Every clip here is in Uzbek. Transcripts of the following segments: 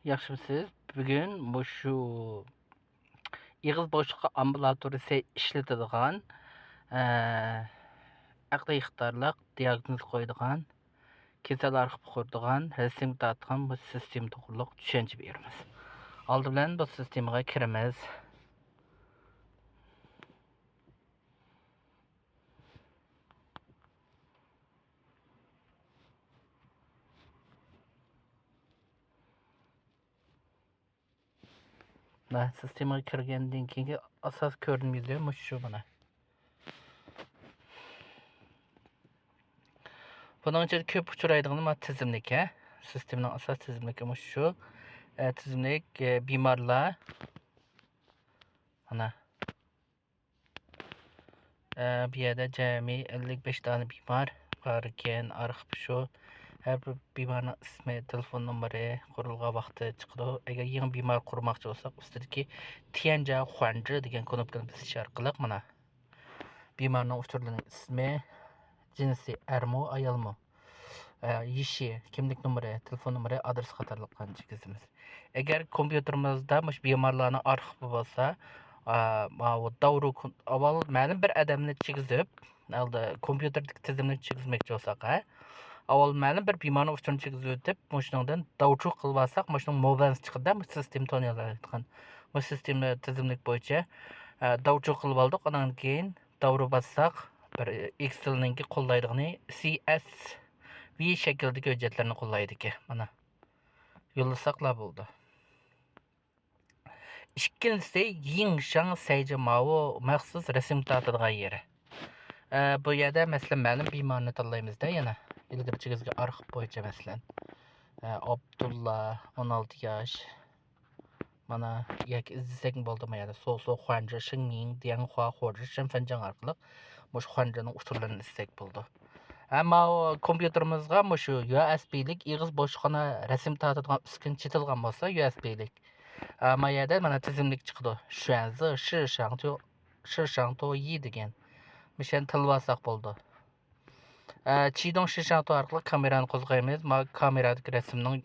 Yaxshimisiz? Bugun shu ig'iz bo'shliqi ambulatoriyasi ishlatadigan aqliy ixtiyorliq diagnoz qo'yadigan, kasal arxiv quradigan, rasm tortgan bu sistema to'g'riliq tushuncha beramiz. Oldi bilan bu sistemaga kiramiz. Sistemaga kirgandan keyingi asos ko'rinmaydi, shu mana. Bunun için köp uçuraydığı tizimlik, sistemin asas tizimlik şu. Tizimlik bimarlar ana bir yerde cemi 55 tane bimar varken arxip şu. Her bir bimarın ismi, telefon numarası, kurulğan vaxtı çıkıdı. Eğer yeni bimar kurmakçı olsak, üstedeki Tianjia Huancı degan knopkani bosish orqali mana bimarning uçurlarının ismi, cinsi ermi, ayolmi, yaşı, kimlik numarası, telefon numarası, adres qatorliqlarni chizamiz. Eğer kompyuterimizda mush bimarlarning arxivi bo'lsa, davru avval ma'lum bir odamni chizib, alda kompyuterdagi tizimni chizmoqchi bo'lsak, avval ma'lum bir bemorning uchurini chizib o'tib, shundan davru qilib olsak, shundan mobilasi chiqadi, bu sistem taniyoladigan. Bu sistemni tizimlik bo'yicha davru qilib oldik, undan keyin davru bossak, bir Excel'ninki qo'llaydigani CSV shaklidagi hujjatlarni qo'llaydi ki, mana yo'llasak bo'ldi. İkincisi Yingshang Seyce Mao maxsus resim tortadigan yeri. Bu yerda masalan ma'lum bemorni tanlaymizda, yana ilgari chigizga arxiv bo'yicha masalan Abdulla 16 yosh. Mana yoki izlasak bo'ldi, mana Soso Huanzhi Shengning Dianhua Huozhi Shenfenjiang orqali mush Huanzhining usullarini izlasak bo'ldi. Ammo kompyuterimizga shu USB'lik ig'iz bo'shliqini rasm tortadigan uskun chetilgan bo'lsa, USB'lik mayada mana tizimlik chiqdi. Shuanzi Shishangto Yi degan. Mishan tilib olsak bo'ldi. Qidong Shishangto orqali kamerani qo'zg'aymiz. Ma kameradagi rasmning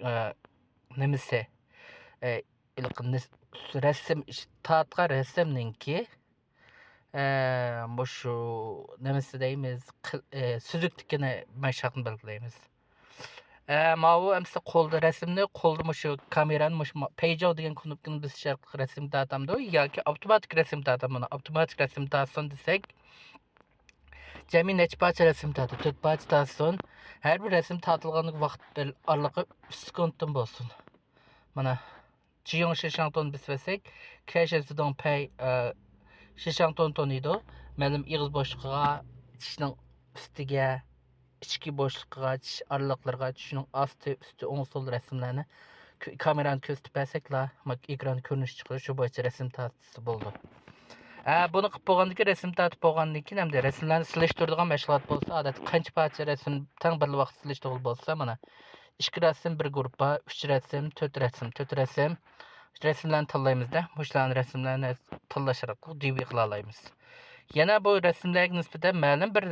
nimasi? Rasm tortgan rasmninki shu nimasi deymiz? Suzukligini mashaqni belgilaymiz. Mavu amsa qo'lda rasmni, qo'lda shu kamerani Page degan knopkani bosish orqali rasm tortamdi yoki avtomatik rasm tortamini. Avtomatik rasm tortsin desak, jami necha parcha rasm tortdi? 4 parcha tortsin. Har bir rasm tortilgan vaqt oralig'i 3 sekunddan bo'lsin. Mana Jiyong Shishangton bisvasak, Kashan Zidong Pay Shishangton toniydi. Ma'lum ig'iz bo'shliqiga, tishning ustiga, ichki bo'shliqqa, tish oraliqlarga, tishning osti, usti, o'ng so'l rasmlarni kamerani ko'rsatib bersaklar, ekran ko'rinishi chiqadi, shu bo'yicha rasm tortisi bo'ldi. Buni qilib bo'lgandan rasm tortib bo'lgandan keyin hamda rasmlarni silishtiradigan mashg'ulot bo'lsa, odatda qancha parcha rasm tang bir vaqt silishtirib bo'lsa, mana 2 rasm, 1 gruppa, 3 rasm, 4 rasm, 4 rasm rasmlarni tanlaymizda. Bularning rasmlarni tanlash orqali DB qila olamiz. Yana bu rasmlarga nisbatan ma'lum bir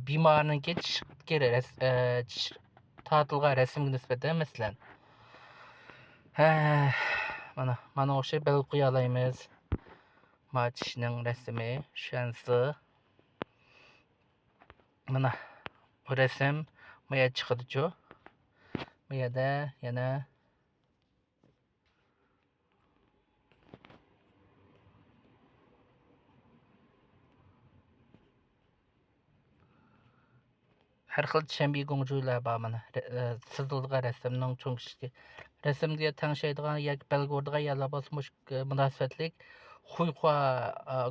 bemorning tish tortilgan rasmga nisbatan masalan mana o'sha belgi qo'ya olamiz. Ma tishning rasmi shansi. Mana bu rasm bu yerga chiqadi-ku. Bu yerda yana har xil chambi gongjular bor, mana chizilgan rasmning cho'ng kichik rasmga tangshaydigan yoki belgi uradigan yerlar bo'lsa, munosabatlik xuyxua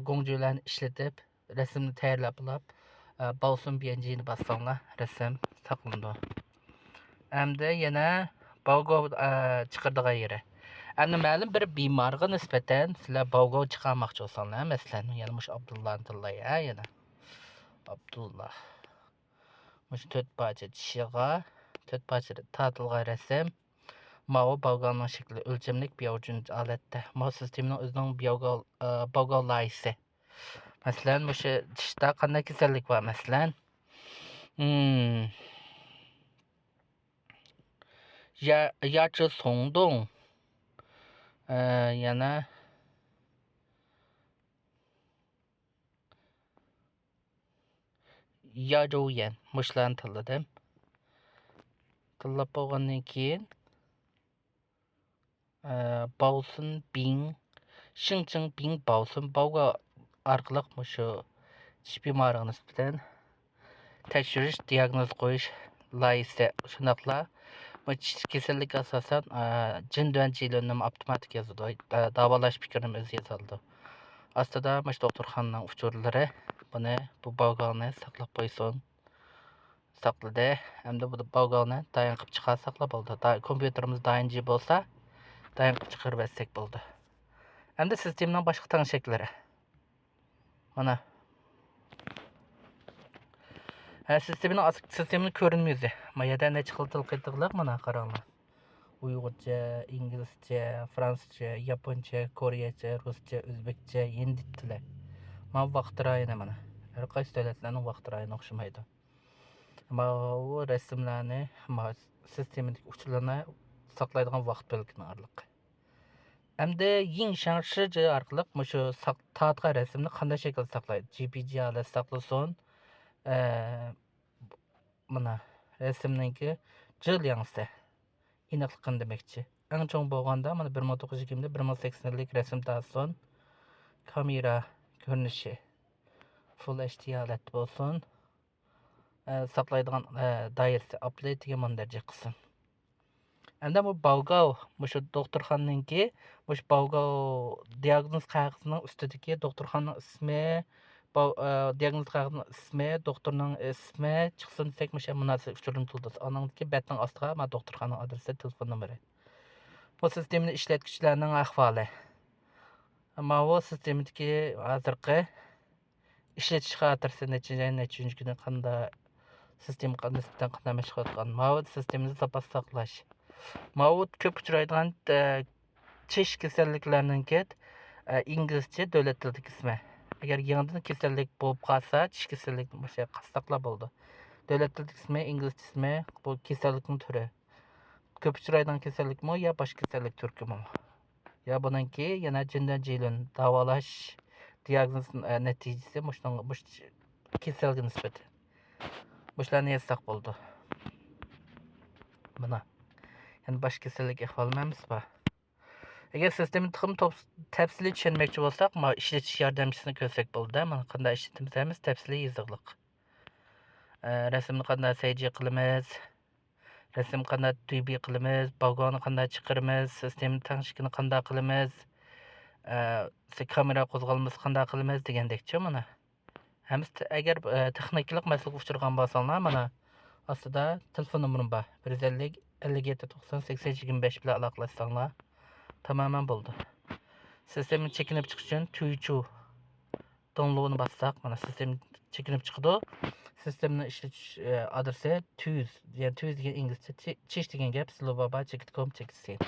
gongjularni ishlatib rasmni tayyorlab olib, Baosun bianjini bassanglar rasm saqlanadi. Hamda yana Baogo chiqaradigan yeri. Endi ma'lum bir bemorga nisbatan sizlar Baogo chiqarmoqchi bo'lsanglar, masalan, yana mush Abdullahni tanlay, yana Abdullah. Mush 4 parcha tishiga 4 parcha tortilgan rasm. Mao Baogoning shakli o'lchamlik biyo'jin olatda. Mao sistemining o'zining Baogo loyihasi. Masalan, mush tishda qanday kasallik bor, masalan, yachi songdong. Yana Yazhouyan muşlarni tilladim. Tillab bo'lgandan keyin Baosun Bing Shingcheng Bing Baosun Baoga orqali shu tish bemorligiga nisbatan tekshirish, diagnoz qo'yish loyihasi shundoqla tish kasalligi asosan jinduan jilonni avtomatik yozadi. Davolash fikrini o'zi yozadi. Aslida mana shu doktorxonaning uchurlari buni bu bolg'onni saqlab qo'ysin. Saqladi. Hamda bu bolg'onni dayan qilib chiqar saqlab bo'ldi. Kompyuterimiz dayinji bo'lsa, dayan qilib chiqarib etsak bo'ldi. Hamda sistemaning boshqa tangshaklari. Mana sistemaning ko'rinmaydi. Mana yerda necha xil til qaytiqliq mana qaranglar. Uyg'urcha, inglizcha, fransuzcha, yaponcha, koreyacha, ruscha, o'zbekcha, hindi tili. Mana vaqt rayoni mana. Har qaysi davlatlarning vaqt rayoni o'xshamaydi. Mana bu rasmlarni, mana sistemadagi uchurlarni saqlaydigan vaqt belgisining oraliqi. Hamda Ying Shangshi orqali shu tatqa rasmni qanday shaklda saqlaydi? JPG holatda saqlasin. Mana rasmninki jilyansi aniqligini demoqchi. Eng cho'ng bo'lganda mana 1920 1080 lik rasm tasson. Kamera ko'rinishi Full HD holatda bo'lsin. Saqlaydigan doirasi upload degan mandarja qilsin. Endi bu Baogao, shu doktorxonaninki, shu Baogao diagnoz qog'ozining ustidagi doktorxonaning ismi, diagnoz qog'ozining ismi, doktorning ismi chiqsin desak, mana munosib uchurim to'ldirsa, aningki betning ostiga mana doktorxonaning adresi, telefon nomeri. Bu sistemani ishlatuvchilarning ahvoli. Mana bu sistemadagi hozirgi ishlatish xotirasi necha kuni qanday sistemaga nisbatan qanday mashg'ulot qilgan. Mana bu sistemani zapas saqlash. Mana bu ko'p uchraydigan tish kasalliklarininki inglizcha davlat tilidagi ismi. Agar yangidan kasallik bo'lib qolsa, tish kasallik o'sha qasdaqlar bo'ldi. Davlat tilidagi ismi, inglizcha ismi bu kasallikning turi. Ko'p uchraydigan kasallikmi yo boshqa kasallik turkumi? Ya buningki yana jindan jilon davolash diagnoz natijasi mush kasallikka nisbatan. Bularni yazsaq bo'ldi. Mana yani boshqa kasallik ahvolimiz bor. Agar sistemni tafsiliy tushunmoqchi bo'lsak, mana ishlatish yordamchisini ko'rsak bo'ldi. Mana qanday ishlatamiz, tafsiliy yozig'liq. Rasmni qanday CG qilamiz, rasm qanday 3D qilamiz, bolg'onni qanday chiqaramiz, sistemni tanishligini qanday qilamiz, kamera qo'zg'almasi qanday qilamiz degandekchi mana. Hammasi agar texnikalik masalaga uchragan bo'lsanglar, mana ostida telefon nomerim bor. 150 57 90 80 25 bilan aloqalashsanglar tamamen bo'ldi. Sistemni chekinib chiqish uchun tuychu downloadni bassaq, mana sistem chekinib chiqdi. Sistemni ishlatish adresi 200, ya'ni 200 degan inglizcha, chish degan gap, slobaba chekitcom chekitsin.